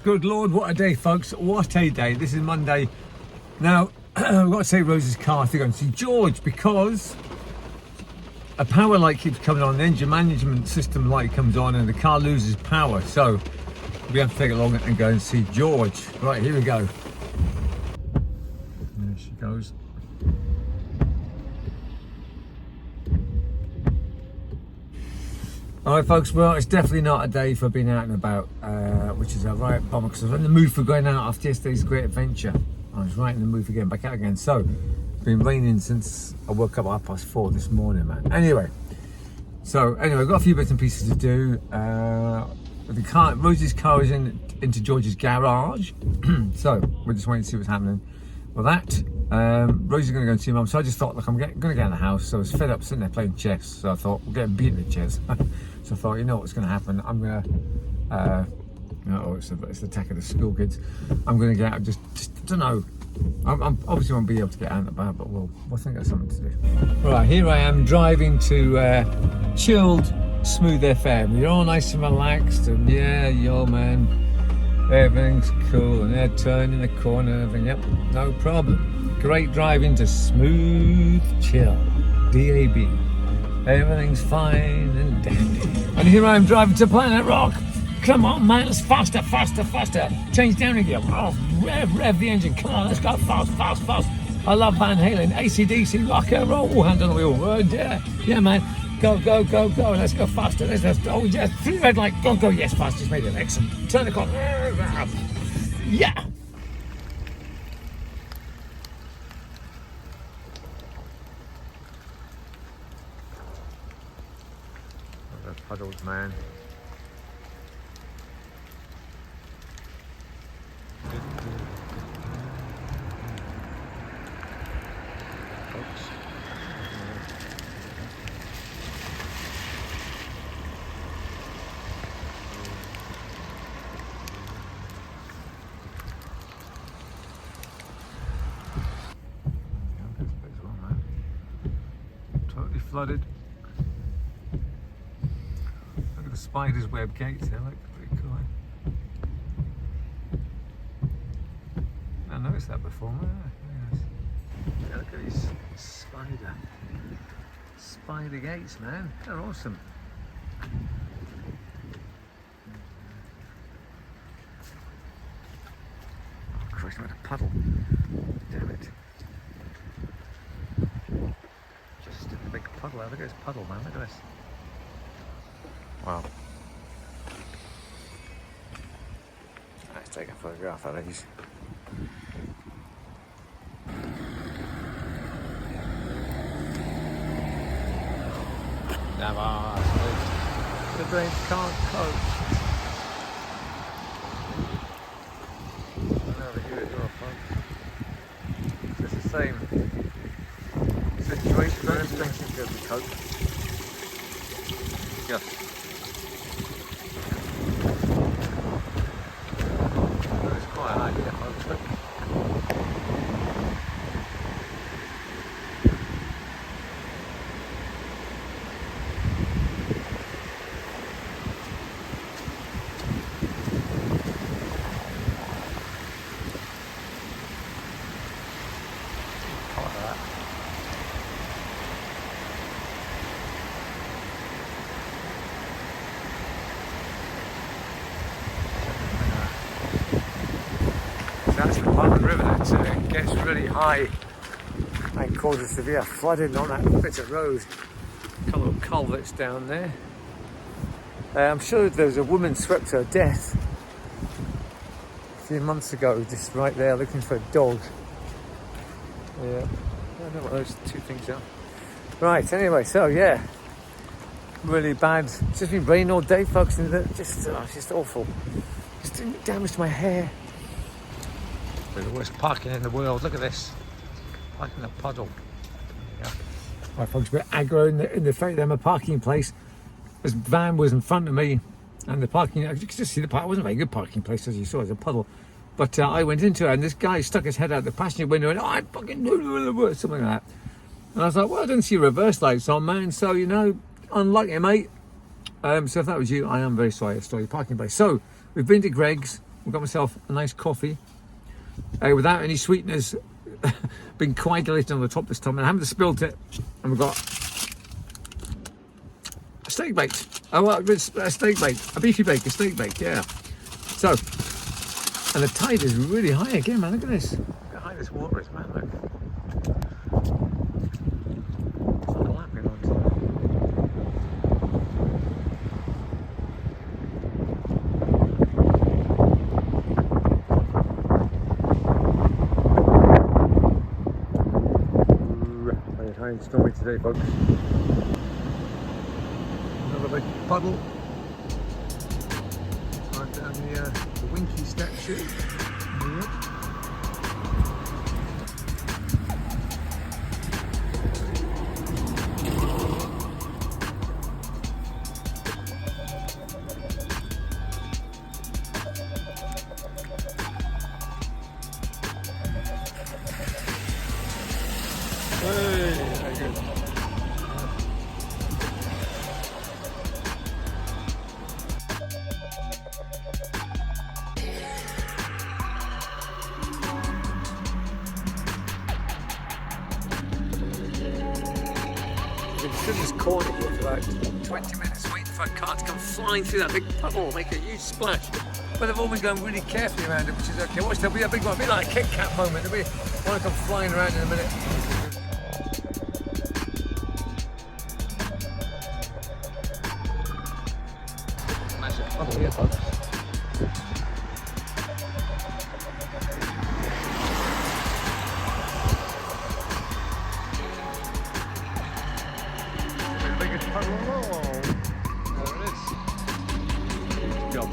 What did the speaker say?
Good Lord, what a day, folks. What a day. This is Monday. Now, I've got to say Rose's car to go and see George because a power light keeps coming on, the engine management system light comes on and the car loses power. So we have to take it along and go and see George. Right, here we go. There she goes. Alright folks, well it's definitely not a day for being out and about, which is a right bummer because I was in the mood for going out after yesterday's great adventure. I was right in the mood for getting back out again. So, it's been raining since I woke up at 4:30 this morning, man. Anyway, I've got a few bits and pieces to do. The car, Rosie's car is into George's garage, so we're just waiting to see what's happening with that. Rosie's going to go and see Mum, so I just thought, look, I'm going to get in the house. So I was fed up sitting there playing chess, so I thought, we're getting beaten at chess. So I thought, you know what's going to happen? I'm going to, it's the attack of the school kids. I'm going to get out, just I don't know. I'm obviously won't be able to get out and about, but we'll think of something to do. Right, here I am driving to chilled, smooth FM. You're all nice and relaxed, and yeah, yo man, everything's cool, and they're turning the corner, and yep, no problem. Great driving to smooth chill, DAB. Everything's fine and dandy. And here I am driving to Planet Rock. Come on, man, it's faster, faster, faster. Change down again. Oh, rev the engine. Come on, let's go fast, fast, fast. I love Van Halen, AC/DC, rock and roll. Oh, hand on the wheel. Yeah, man. Go, go, go, go. Let's go faster. Let's oh, yes. Through the red light. Go, go. Yes, fast. Just made it. Excellent. Turn the corner. Yeah. Puddles, man. Totally flooded. Look at the spider's web gates there, look, pretty cool. I noticed that before. Yes. Yeah, look at these spider gates, man. They're awesome. Oh Christ, I'm at a puddle. Damn it. Just a big puddle. Look at this puddle, man. Look at this. Wow. Let's take a photograph of these. The brains can't cope. Over here as well, folks. It's the same situation, but it's going to go to cope. Yeah. It's quite high here, folks. Look. That's the part of the river that gets really high and causes severe flooding on that bit of road. A couple of culverts down there. I'm sure there was a woman swept to her death a few months ago, just right there looking for a dog. Yeah, I don't know what those two things are. Right, anyway, so yeah, really bad. It's just been raining all day, folks, and it's just awful. Just doing damage to my hair. The worst parking in the world. Look at this. Parking in a puddle. Yeah. Right, folks, we're aggro in the fact that I'm a parking place. This van was in front of me, and the parking, you could just see the park. It wasn't a very good parking place, as you saw, it was a puddle. But I went into it, and this guy stuck his head out the passenger window and, I fucking something like that. And I was like, well, I didn't see reverse lights on, man. So, you know, unlucky, mate. So if that was you, I am very sorry. I stole your parking place. So we've been to Greg's. I've got myself a nice coffee without any sweeteners. Been coagulated on the top this time, and I haven't spilled it. And we've got a steak baked. Oh, well, a steak baked, a beefy bake, a steak baked, yeah. So, and the tide is really high again, man. Look at this. Look how high this water is, man. Look. It's like lapping on top. High and stormy today, folks. Another big puddle right down the winky steps here. Yep. Hey, very good. We've been stood in this corner here for about 20 minutes waiting for a car to come flying through that big puddle, make a huge splash. But they've all been going really carefully around it, which is okay. Watch, there'll be a big one, a bit like a Kit Kat moment. There'll be one come flying around in a minute. Massive puddle here, folks. The biggest puddle of all. There it is. Good job.